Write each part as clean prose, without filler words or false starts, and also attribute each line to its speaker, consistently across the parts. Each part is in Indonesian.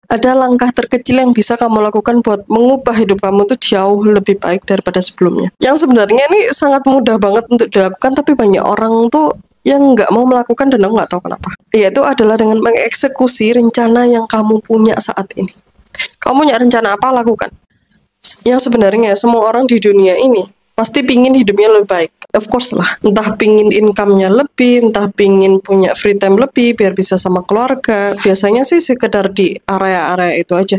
Speaker 1: Ada langkah terkecil yang bisa kamu lakukan buat mengubah hidup kamu tuh jauh lebih baik daripada sebelumnya. Yang sebenarnya ini sangat mudah banget untuk dilakukan, tapi banyak orang tuh yang nggak mau melakukan dan aku nggak tahu kenapa. Yaitu adalah dengan mengeksekusi rencana yang kamu punya saat ini. Kamu punya rencana apa, lakukan. Yang sebenarnya semua orang di dunia ini pasti pingin hidupnya lebih baik. Of course lah, entah pingin income-nya lebih, entah pingin punya free time lebih, biar bisa sama keluarga. Biasanya sih sekedar di area-area itu aja.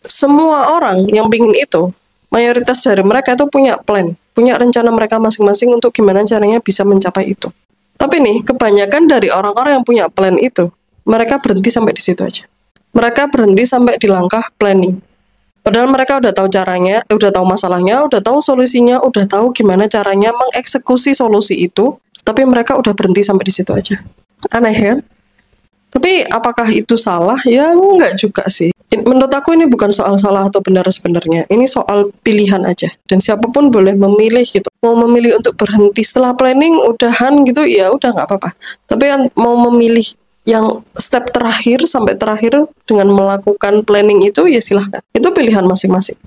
Speaker 1: Semua orang yang pingin itu, mayoritas dari mereka itu punya plan, punya rencana mereka masing-masing untuk gimana caranya bisa mencapai itu. Tapi nih, kebanyakan dari orang-orang yang punya plan itu, mereka berhenti sampai di situ aja. Mereka berhenti sampai di langkah planning. Padahal mereka udah tahu caranya, udah tahu masalahnya, udah tahu solusinya, udah tahu gimana caranya mengeksekusi solusi itu, tapi mereka udah berhenti sampai di situ aja. Aneh kan? Tapi apakah itu salah? Ya enggak juga sih. Menurut aku ini bukan soal salah atau benar sebenarnya. Ini soal pilihan aja. Dan siapapun boleh memilih gitu. Mau memilih untuk berhenti setelah planning, udahan gitu, ya udah nggak apa-apa. Tapi yang mau memilih yang step terakhir sampai terakhir dengan melakukan planning itu, ya silahkan. Itu pilihan masing-masing.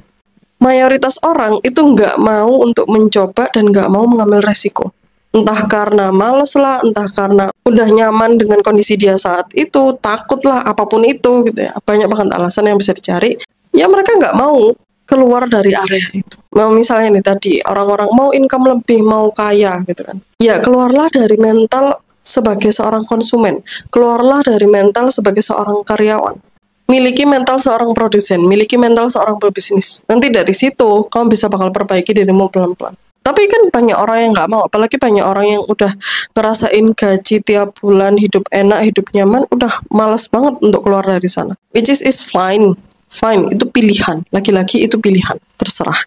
Speaker 1: Mayoritas orang itu nggak mau untuk mencoba dan nggak mau mengambil resiko. Entah karena males lah, entah karena udah nyaman dengan kondisi dia saat itu, takut lah, apapun itu gitu ya. Banyak banget alasan yang bisa dicari. Ya mereka nggak mau keluar dari area itu. Mau misalnya nih tadi, orang-orang mau income lebih, mau kaya gitu kan. Ya keluarlah dari mental sebagai seorang konsumen, keluarlah dari mental sebagai seorang karyawan. Miliki mental seorang produsen, miliki mental seorang pebisnis. Nanti dari situ, kamu bisa bakal perbaiki dirimu pelan-pelan. Tapi kan banyak orang yang nggak mau, apalagi banyak orang yang udah ngerasain gaji tiap bulan, hidup enak, hidup nyaman, udah malas banget untuk keluar dari sana. Which is fine. Fine, itu pilihan. Lagi-lagi itu pilihan. Terserah.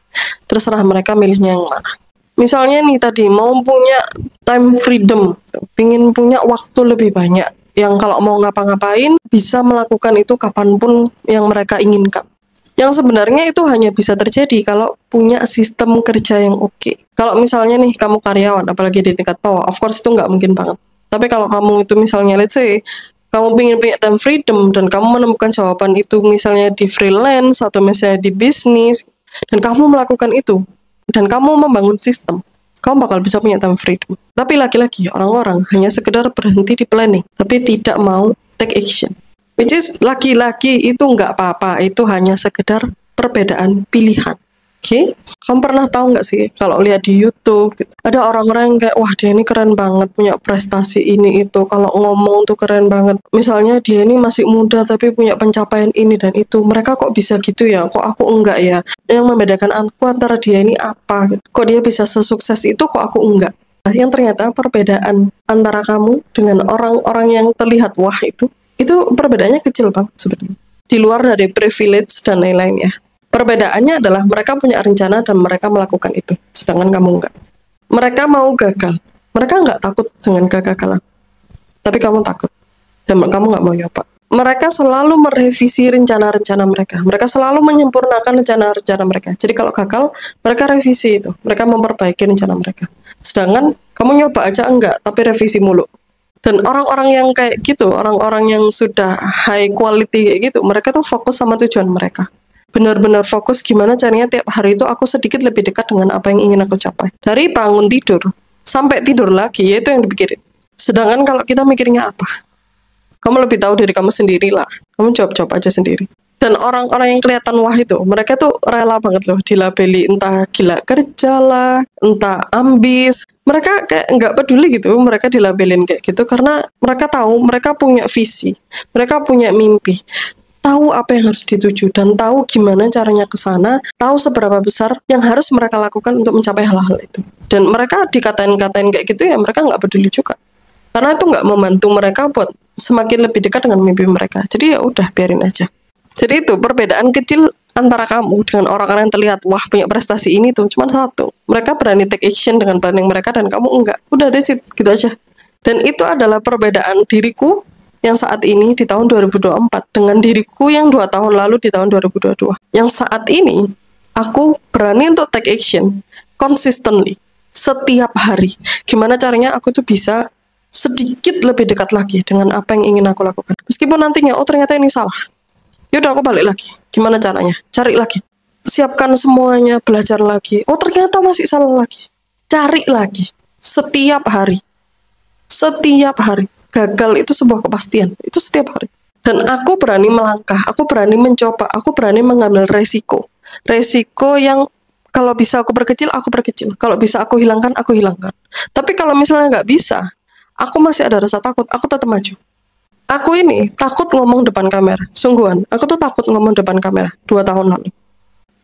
Speaker 1: Terserah mereka milihnya yang mana. Misalnya nih tadi, mau punya time freedom, pingin punya waktu lebih banyak, yang kalau mau ngapa-ngapain, bisa melakukan itu kapanpun yang mereka inginkan. Yang sebenarnya itu hanya bisa terjadi kalau punya sistem kerja yang oke. Kalau misalnya nih, kamu karyawan, apalagi di tingkat bawah, of course itu nggak mungkin banget. Tapi kalau kamu itu misalnya, let's say, kamu ingin punya time freedom, dan kamu menemukan jawaban itu misalnya di freelance, atau misalnya di bisnis, dan kamu melakukan itu, dan kamu membangun sistem, kamu bakal bisa punya time freedom. Tapi lagi-lagi orang-orang hanya sekedar berhenti di planning, tapi tidak mau take action. Which is lagi-lagi itu nggak apa-apa, itu hanya sekedar perbedaan pilihan. Oke? Kamu pernah tahu nggak sih kalau lihat di YouTube, gitu, ada orang-orang yang kayak, wah dia ini keren banget, punya prestasi ini itu, kalau ngomong tuh keren banget. Misalnya dia ini masih muda tapi punya pencapaian ini dan itu. Mereka kok bisa gitu ya? Kok aku enggak ya? Yang membedakan aku antara dia ini apa? Gitu. Kok dia bisa sesukses itu, kok aku enggak? Nah, yang ternyata perbedaan antara kamu dengan orang-orang yang terlihat wah itu perbedaannya kecil banget sebenarnya. Di luar dari privilege dan lain-lainnya. Perbedaannya adalah mereka punya rencana dan mereka melakukan itu, sedangkan kamu enggak. Mereka mau gagal. Mereka enggak takut dengan kegagalan. Tapi kamu takut. Dan kamu enggak mau nyoba. Mereka selalu merevisi rencana-rencana mereka. Mereka selalu menyempurnakan rencana-rencana mereka. Jadi kalau gagal, mereka revisi itu. Mereka memperbaiki rencana mereka. Sedangkan kamu nyoba aja enggak, tapi revisi mulu. Dan orang-orang yang kayak gitu, orang-orang yang sudah high quality kayak gitu, mereka tuh fokus sama tujuan mereka. Benar-benar fokus gimana caranya tiap hari itu aku sedikit lebih dekat dengan apa yang ingin aku capai. Dari bangun tidur sampai tidur lagi, ya itu yang dipikirin. Sedangkan kalau kita mikirnya apa? Kamu lebih tahu diri kamu sendiri lah. Kamu jawab-jawab aja sendiri. Dan orang-orang yang kelihatan wah itu, mereka tuh rela banget loh dilabeli entah gila kerja lah, entah ambis. Mereka kayak nggak peduli gitu, mereka dilabelin kayak gitu karena mereka tahu, mereka punya visi, mereka punya mimpi, tahu apa yang harus dituju dan tahu gimana caranya ke sana, tahu seberapa besar yang harus mereka lakukan untuk mencapai hal-hal itu. Dan mereka dikatain-katain kayak gitu ya mereka nggak peduli juga. Karena itu nggak membantu mereka buat semakin lebih dekat dengan mimpi mereka. Jadi ya udah biarin aja. Jadi itu perbedaan kecil antara kamu dengan orang-orang yang terlihat wah punya prestasi ini tuh cuma satu. Mereka berani take action dengan planning mereka dan kamu enggak. Udah that's it, gitu aja. Dan itu adalah perbedaan diriku yang saat ini di tahun 2024 dengan diriku yang 2 tahun lalu di tahun 2022. Yang saat ini aku berani untuk take action consistently setiap hari. Gimana caranya aku tuh bisa sedikit lebih dekat lagi dengan apa yang ingin aku lakukan. Meskipun nantinya, oh ternyata ini salah. Yaudah aku balik lagi. Gimana caranya? Cari lagi. Siapkan semuanya, belajar lagi. Oh ternyata masih salah lagi. Cari lagi. Setiap hari. Setiap hari. Gagal itu sebuah kepastian. Itu setiap hari. Dan aku berani melangkah. Aku berani mencoba. Aku berani mengambil resiko. Resiko yang kalau bisa aku perkecil, aku perkecil. Kalau bisa aku hilangkan, aku hilangkan. Tapi kalau misalnya nggak bisa, aku masih ada rasa takut. Aku tetap maju. Aku ini takut ngomong depan kamera. Sungguhan. Aku tuh takut ngomong depan kamera 2 tahun lalu.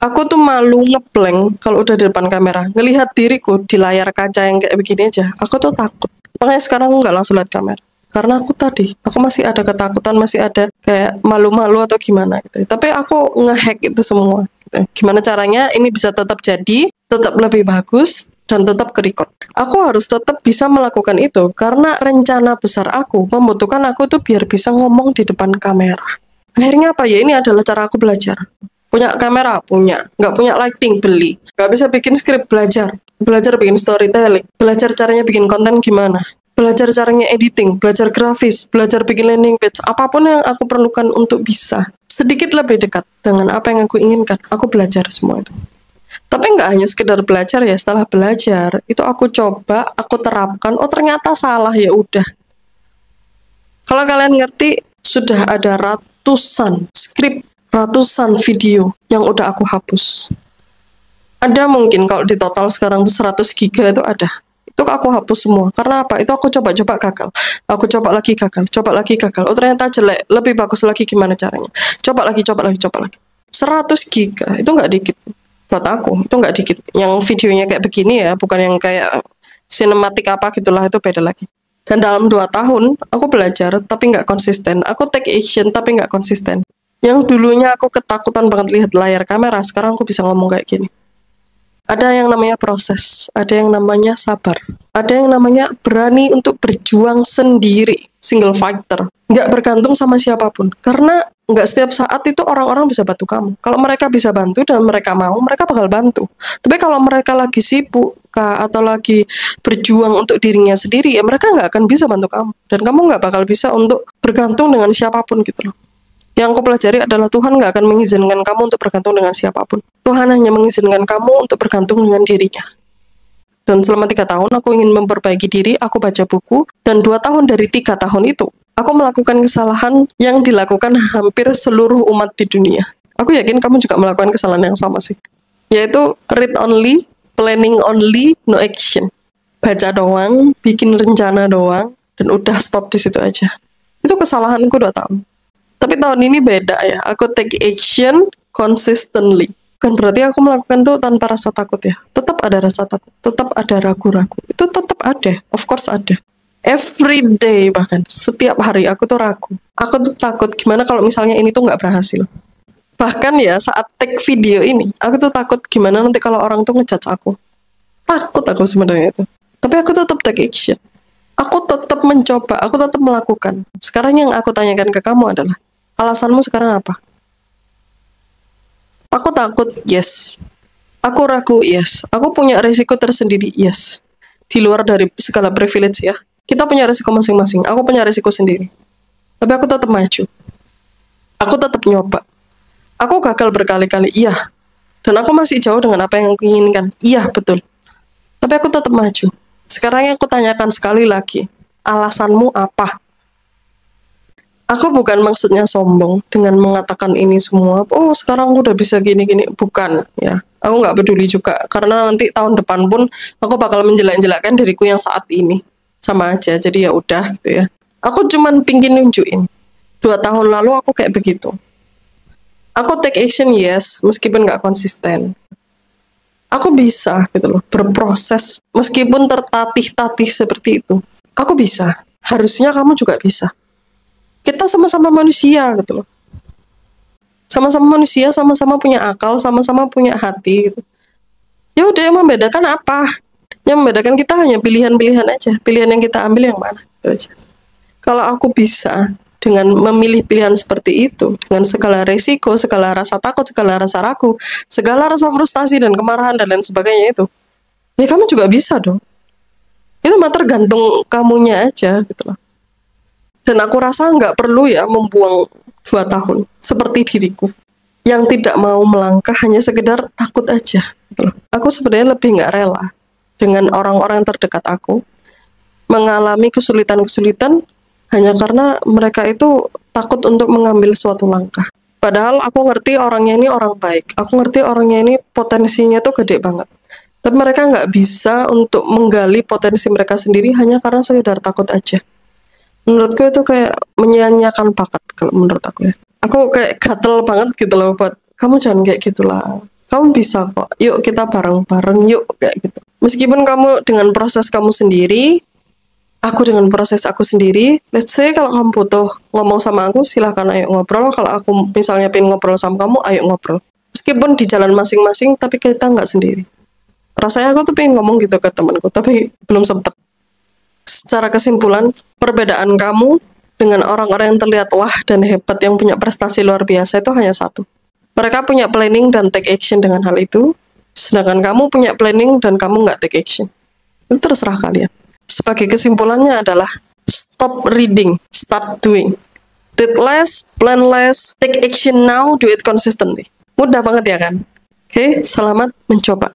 Speaker 1: Aku tuh malu ngeblank kalau udah di depan kamera. Ngelihat diriku di layar kaca yang kayak begini aja, aku tuh takut. Makanya sekarang aku nggak langsung lihat kamera. Karena aku masih ada ketakutan, masih ada kayak malu-malu atau gimana gitu. Tapi aku ngehack itu semua. Gitu. Gimana caranya ini bisa tetap jadi, tetap lebih bagus, dan tetap ke-record. Aku harus tetap bisa melakukan itu, karena rencana besar aku membutuhkan aku tuh biar bisa ngomong di depan kamera. Akhirnya apa ya, ini adalah cara aku belajar. Punya kamera, punya. Nggak punya lighting, beli. Nggak bisa bikin skrip, belajar. Belajar bikin storytelling. Belajar caranya bikin konten gimana. Belajar caranya editing, belajar grafis, belajar bikin landing page. Apapun yang aku perlukan untuk bisa sedikit lebih dekat dengan apa yang aku inginkan, aku belajar semua itu. Tapi nggak hanya sekedar belajar ya, setelah belajar, itu aku coba, aku terapkan, oh ternyata salah, ya udah. Kalau kalian ngerti, sudah ada ratusan skrip, ratusan video yang udah aku hapus. Ada mungkin kalau di total sekarang tuh 100 giga itu ada. Itu aku hapus semua. Karena apa? Itu aku coba-coba gagal. Aku coba lagi gagal, coba lagi gagal. Oh ternyata jelek, lebih bagus lagi gimana caranya. Coba lagi, coba lagi, coba lagi. 100 giga, itu nggak dikit. Buat aku, itu nggak dikit. Yang videonya kayak begini ya, bukan yang kayak sinematik apa gitulah, itu beda lagi. Dan dalam 2 tahun, aku belajar tapi nggak konsisten. Aku take action tapi nggak konsisten. Yang dulunya aku ketakutan banget lihat layar kamera, sekarang aku bisa ngomong kayak gini. Ada yang namanya proses, ada yang namanya sabar, ada yang namanya berani untuk berjuang sendiri, single fighter, nggak bergantung sama siapapun. Karena nggak setiap saat itu orang-orang bisa bantu kamu. Kalau mereka bisa bantu dan mereka mau, mereka bakal bantu. Tapi kalau mereka lagi sibuk atau lagi berjuang untuk dirinya sendiri, ya mereka nggak akan bisa bantu kamu. Dan kamu nggak bakal bisa untuk bergantung dengan siapapun gitu loh. Yang aku pelajari adalah Tuhan nggak akan mengizinkan kamu untuk bergantung dengan siapapun. Tuhan hanya mengizinkan kamu untuk bergantung dengan dirinya. Dan selama 3 tahun aku ingin memperbaiki diri, aku baca buku, dan 2 tahun dari 3 tahun itu, aku melakukan kesalahan yang dilakukan hampir seluruh umat di dunia. Aku yakin kamu juga melakukan kesalahan yang sama sih. Yaitu read only, planning only, no action. Baca doang, bikin rencana doang, dan udah stop di situ aja. Itu kesalahanku 2 tahun. Tapi tahun ini beda ya, aku take action consistently. Bukan berarti aku melakukan tuh tanpa rasa takut ya. Tetap ada rasa takut, tetap ada ragu-ragu. Itu tetap ada, of course ada. Every day bahkan, setiap hari aku tuh ragu. Aku tuh takut gimana kalau misalnya ini tuh nggak berhasil. Bahkan ya saat take video ini, aku tuh takut gimana nanti kalau orang tuh ngejudge aku. Takut aku sebenarnya itu. Tapi aku tetap take action. Aku tetap mencoba, aku tetap melakukan. Sekarang yang aku tanyakan ke kamu adalah, alasanmu sekarang apa? Aku takut, yes. Aku ragu, yes. Aku punya resiko tersendiri, yes. Di luar dari segala privilege ya. Kita punya resiko masing-masing. Aku punya resiko sendiri. Tapi aku tetap maju. Aku tetap nyoba. Aku gagal berkali-kali, iya. Dan aku masih jauh dengan apa yang aku inginkan. Iya, betul. Tapi aku tetap maju. Sekarang yang aku tanyakan sekali lagi, alasanmu apa? Aku bukan maksudnya sombong dengan mengatakan ini semua. Oh, sekarang aku udah bisa gini-gini. Bukan, ya. Aku nggak peduli juga. Karena nanti tahun depan pun aku bakal menjelek-jelekkan diriku yang saat ini. Sama aja, jadi ya udah gitu ya. Aku cuman pingin nunjukin. 2 tahun lalu aku kayak begitu. Aku take action, yes, meskipun nggak konsisten. Aku bisa gitu loh, berproses. Meskipun tertatih-tatih seperti itu. Aku bisa. Harusnya kamu juga bisa. Kita sama-sama manusia gitu loh. Sama-sama manusia, sama-sama punya akal, sama-sama punya hati gitu. Ya udah, yang membedakan apa? Yang membedakan kita hanya pilihan-pilihan aja. Pilihan yang kita ambil yang mana gitu aja. Kalau aku bisa dengan memilih pilihan seperti itu, dengan segala resiko, segala rasa takut, segala rasa ragu, segala rasa frustasi dan kemarahan dan lain sebagainya itu, ya kamu juga bisa dong. Itu mah tergantung kamunya aja gitu loh. Dan aku rasa nggak perlu ya membuang 2 tahun. Seperti diriku. Yang tidak mau melangkah hanya sekedar takut aja. Gitu loh. Aku sebenarnya lebih nggak rela dengan orang-orang terdekat aku mengalami kesulitan-kesulitan hanya karena mereka itu takut untuk mengambil suatu langkah. Padahal aku ngerti orangnya ini orang baik. Aku ngerti orangnya ini potensinya tuh gede banget. Tapi mereka nggak bisa untuk menggali potensi mereka sendiri hanya karena sekedar takut aja. Menurutku itu kayak menyia-nyiakan bakat kalau menurut aku ya. Aku kayak gatel banget gitu loh buat kamu jangan kayak gitulah. Kamu bisa kok. Yuk kita bareng-bareng yuk kayak gitu. Meskipun kamu dengan proses kamu sendiri, aku dengan proses aku sendiri. Let's say kalau kamu butuh ngomong sama aku, silahkan ayo ngobrol. Kalau aku misalnya pengen ngobrol sama kamu, ayo ngobrol. Meskipun di jalan masing-masing, tapi kita nggak sendiri. Rasanya aku tuh pengen ngomong gitu ke temanku, tapi belum sempet. Secara kesimpulan, perbedaan kamu dengan orang-orang yang terlihat wah dan hebat yang punya prestasi luar biasa itu hanya satu. Mereka punya planning dan take action dengan hal itu, sedangkan kamu punya planning dan kamu nggak take action. Itu terserah kalian. Sebagai kesimpulannya adalah stop reading, start doing. Read less, plan less, take action now, do it consistently. Mudah banget ya kan? Oke, selamat mencoba.